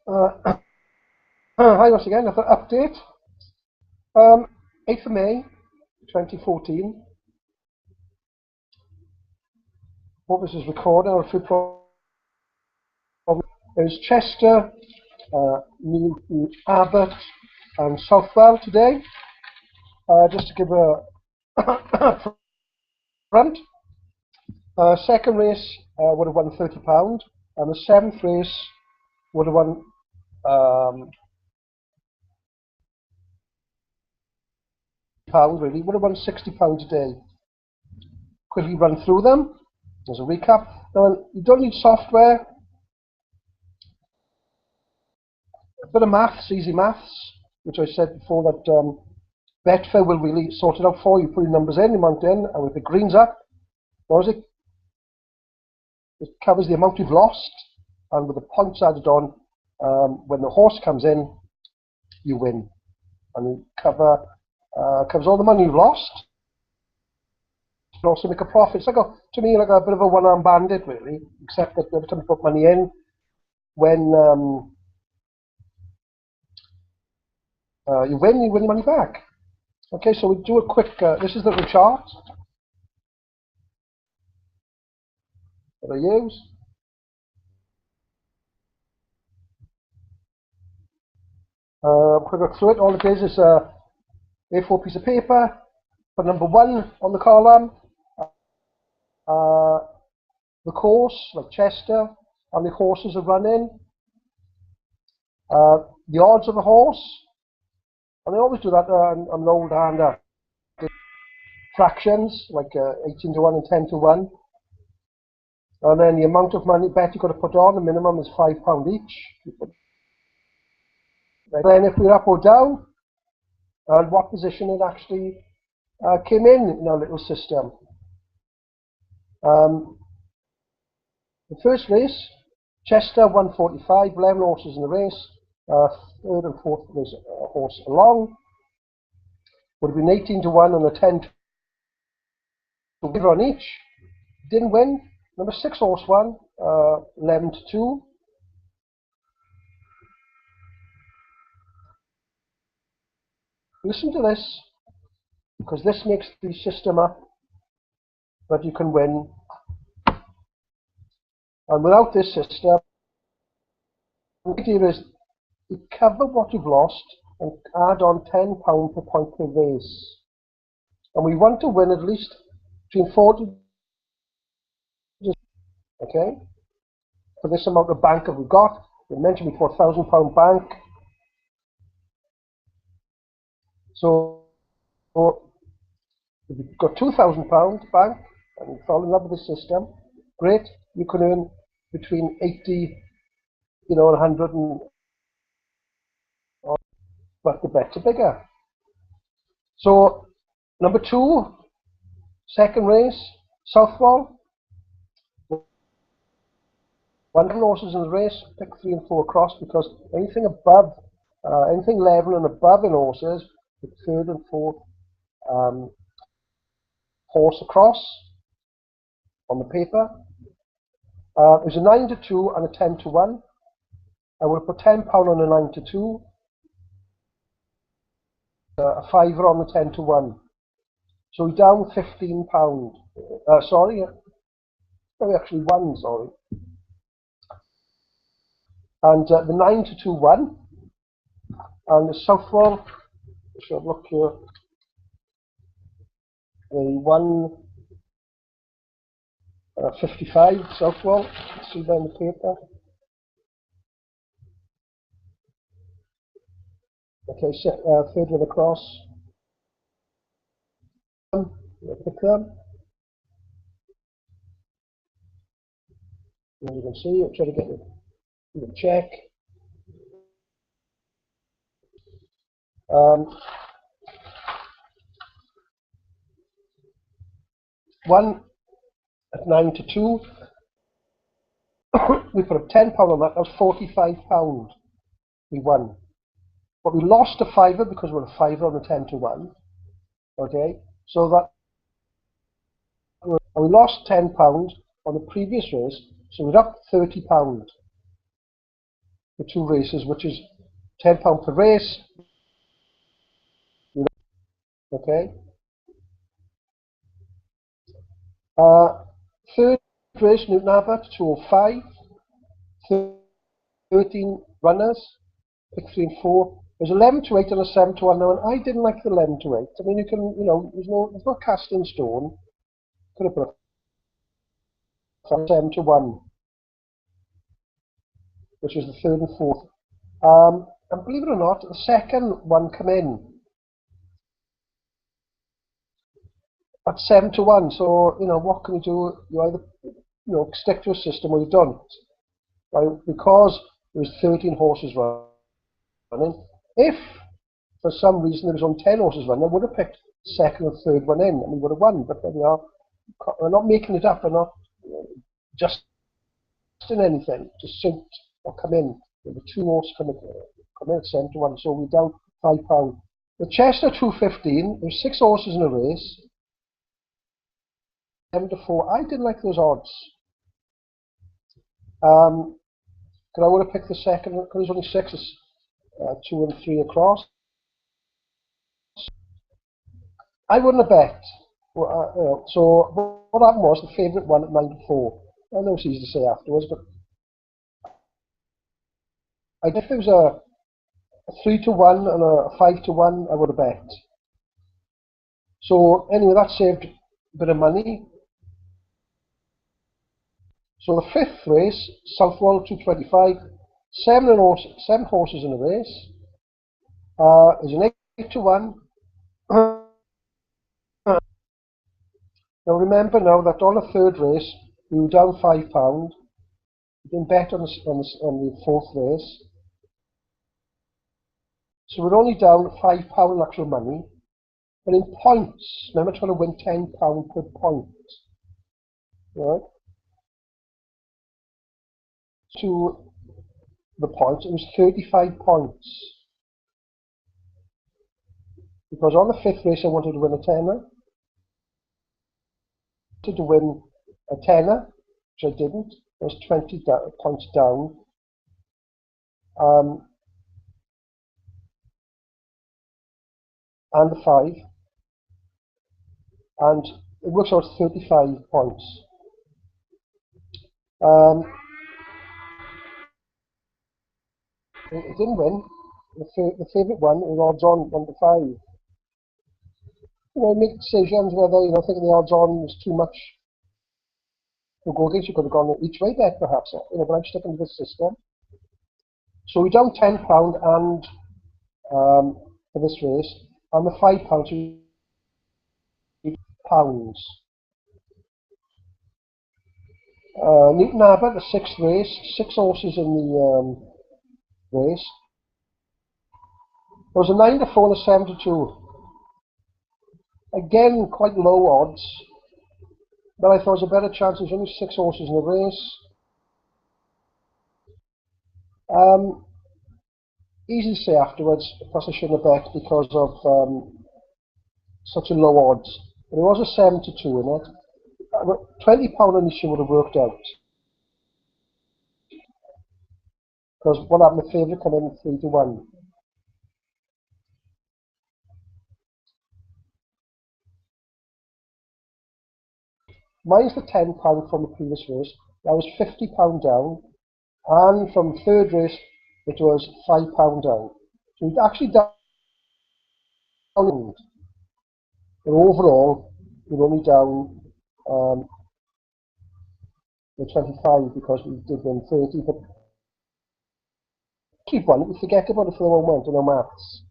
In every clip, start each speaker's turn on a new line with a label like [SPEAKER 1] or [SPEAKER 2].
[SPEAKER 1] Hi once again, another update. 8th of May 2014. Hope this is recording. Or if there's Chester, New Abbott, and Southwell today. Just to give a front. Second race would have won £30, and the seventh race would have won really would have won £60 a day. Quickly run through them as a recap. Now, you don't need software. A bit of maths, easy maths, which I said before that Betfair will really sort it out for you. Put your numbers in, you mount in, and with the greens up, what is it? It covers the amount you've lost, and with the points added on, when the horse comes in, you win, and you covers all the money you've lost. You also make a profit. It's like to me, like a bit of a one-arm bandit, really, except that every time you put money in, when you win your money back. Okay, so we do a quick. This is the chart that I use. Quick look through it. All it is a A4 piece of paper. Put number 1 on the column. The course, like Chester, and the horses are running. The odds of the horse, and I always do that on an old hand. Fractions, like 18 to 1 and 10 to 1. And then the amount of money bet you've got to put on, the minimum is £5 each. Then if we're up or down, and what position it actually came in our little system. The first race, Chester 145, 11 horses in the race, third and fourth race horse along. Would have been 18 to 1 and a 10 to 1 on each. Didn't win. Number 6 horse won, 11 to 2. Listen to this, because this makes the system up that you can win. And without this system, the idea is you cover what you've lost and add on £10 per point per race. And we want to win at least between 40. Okay? For this amount of bank that we've got, we mentioned before, £1,000 bank. So if you've got £2,000 bank and you fall in love with the system, great. You can earn between 80, and 100, but the bets are bigger. So number 2, second race, Southwell. 100 horses in the race, pick 3 and 4 across, because anything above, anything level and above in horses, the third and fourth horse across on the paper. There's a 9 to 2 and a 10 to 1. I will put £10 on a 9 to 2, a fiver on the 10 to 1. So we're down £15. Sorry, actually 1, sorry. And the 9 to 2 1, and the Southwell, so look here, the 155 Southwell, see there in the paper. Okay, third one across. Pick them. As you can see, I'm trying to get the check. One at 9 to 2. We put up £10 on that. That was £45. We won. But we lost a fiver because we're a fiver on the 10 to 1. Okay, so that, and we lost £10 on the previous race, so we're up £30. the two races, which is £10 per race. Okay. Third race, Newton Abbott, 205. 13 runners, pick 3 and 4. There's 11 to 8 and a 7 to 1 now, and I didn't like the 11 to 8. I mean, you can, there's no cast in stone. Could have put a 7 to 1, which is the third and fourth. And believe it or not, the second one come in at 7 to 1. So, what can you do? You either, stick to a system or you don't. Right? Because there's 13 horses running. If for some reason there was only 10 horses running, I would have picked second and third one in, and we would have won. But there we are. We're not making it up. We're not just in anything to suit or come in. There were 2 horses come in at 7 to 1, so we're down £5. The Chester 215, there's 6 horses in a race. 7 to 4. I didn't like those odds. Because I would have picked the second, because there's only 6, it's 2 and 3 across. I wouldn't have bet. So what happened was the favourite one at 9 to 4. I know it's easy to say afterwards, but if there was a 3 to 1 and a 5 to 1, I would have bet. So anyway, that saved a bit of money. So the 5th race, Southwold 225, 7 horses in a race. Is an 8 to 1. Now remember now that on the 3rd race, we were down £5. We didn't bet on the 4th race. So we're only down £5 in actual money. But in points, remember trying to win £10 per point. Right? To the points, it was 35 points. Because on the 5th race I wanted to win a tenner. I wanted to win a tenner, which I didn't. I was 20 points down. And the 5. And it works out 35 points. It didn't win. The favourite one was odds on 1 to 5. Make decisions whether thinking the odds on was too much to go against. You could have gone each way bet perhaps. But I'm sticking to this system. So we're down £10 and for this race, and the £5 pounds. Newton Abbott, the 6th race, 6 horses in the race. There was a 9 to 4 and a 7 to 2. Again, quite low odds, but I thought there was a better chance. There's only 6 horses in the race. Easy to say afterwards, plus I shouldn't have bet because of such a low odds. But there was a 7 to 2 in it. £20 on each would have worked out. Because what happened, the favourite come in 3 to 1. Minus the £10 from the previous race, that was £50 down. And from the 3rd race, it was £5 down. So we'd actually down. But overall, we're only down the 25 because we did win 30. But keep one, we forget about it for the moment in our maths.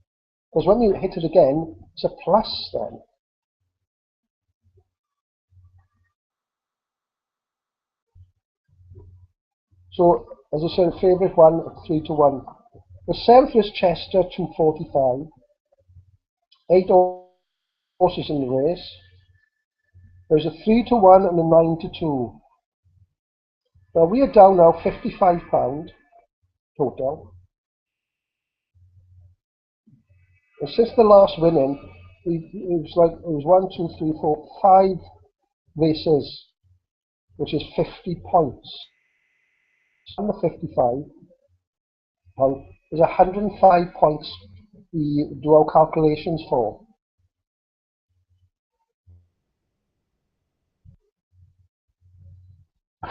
[SPEAKER 1] Because when you hit it again, it's a plus then. So, as I said, favourite one, 3 to 1. The 7th is Chester, 245. 8 horses in the race. There's a 3 to 1 and a 9 to 2. Now we are down now £55 total. And since the last winning, it was 1, 2, 3, 4, 5 races, which is 50 points. On the 55, Well, there's 105 points we do our calculations for.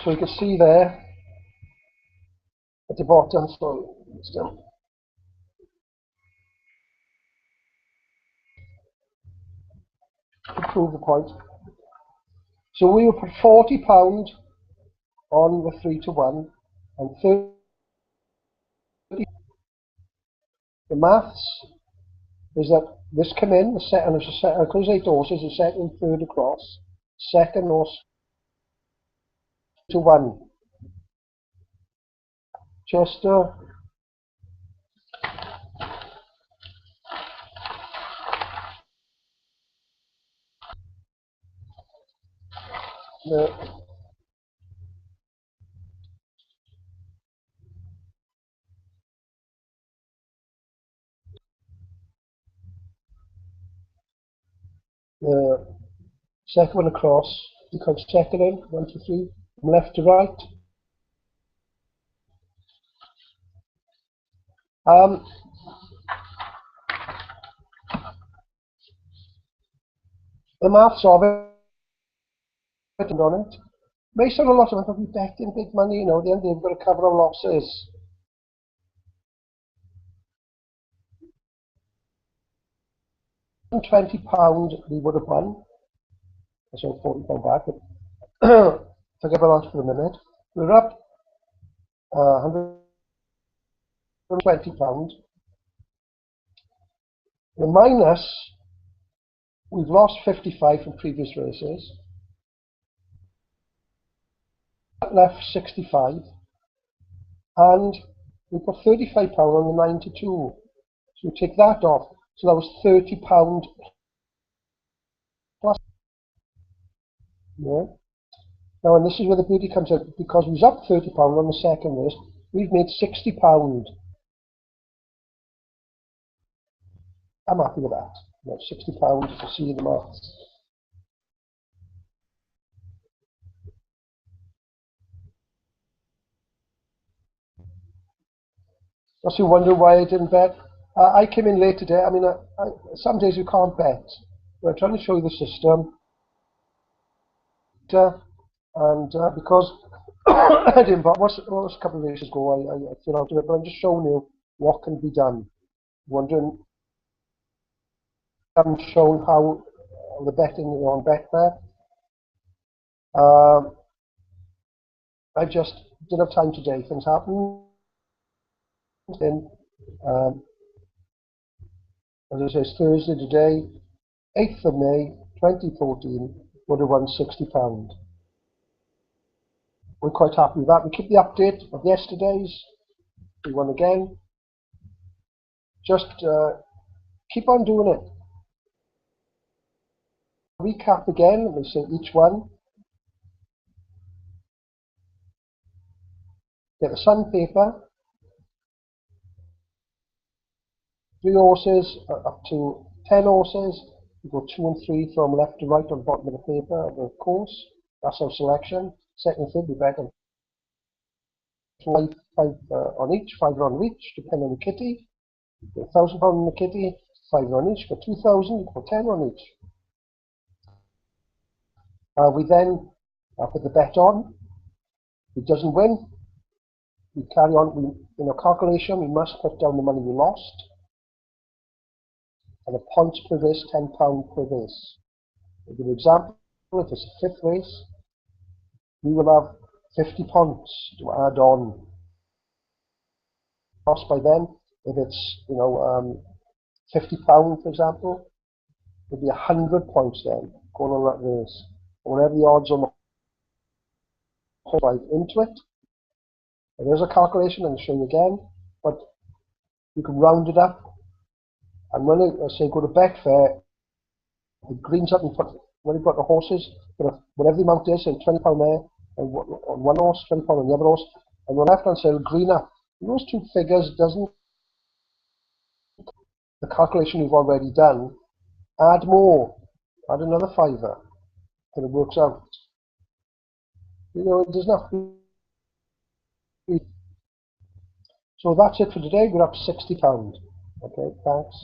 [SPEAKER 1] So you can see there at the bottom, so still to prove the point. So we will put £40 on the 3 to 1 and 30. The maths is that this come in, the second, because 8 horses, the second and third across, second horse to 1. Chester, the second one across becomes second in, 1, 2, 3, from left to right. The maths of it and on it. Based on a lot of people betting big money, you know, at the end they've got to cover our losses. £20 we would have won. So £40 back, but forget about that for a minute. We're up £120. The minus, we've lost 55 from previous races. Left 65. And we put £35 on the 9 to 2. So we take that off. So that was £30 plus. Yeah. Now, and this is where the beauty comes in, because we was up £30 on the second race, we've made £60. I'm happy with that. You know, £60 to see the maths. Plus, you wonder why I didn't bet. I came in late today. I mean, some days you can't bet. We're trying to show you the system. And because I didn't bet, what was a couple of races ago, I feel out of it, but I'm just showing you what can be done. Wondering, I haven't shown how the betting on Betfair. I just didn't have time today. Things happen. Then, as I say, it's Thursday today, 8th of May 2014, would have won £60. We're quite happy with that. We keep the update of yesterday's. We won again. Just keep on doing it. Recap again, we say each one. Get the sandpaper. 3 horses up to 10 horses. You go 2 and 3 from left to right on the bottom of the paper of the course. That's our selection. Second and third, we bet on 5 on each, 5 on each, depending on the kitty. £1,000 on the kitty, 5 on each. For 2,000, for 10 on each. We then put the bet on. If it doesn't win, we carry on. In our calculation, we must put down the money we lost. And the points per race, £10 per race. I'll give you an example. If it's the 5th race, we will have 50 points to add on. Lost by then, if it's £50, for example, it'll be 100 points then going on that race. Whatever the odds on the whole drive into it. And there's a calculation, and I'll show you again, but you can round it up. And when I say go to Betfair, it greens up and put, when you've got the horses, whatever the amount is, say £20 there, and on one horse, £20 on the other horse, and on the left hand side it'll green up. And those two figures doesn't, the calculation you've already done, add more, add another £5, and it works out. You know, it does not. So that's it for today. We're up £60. Okay, thanks.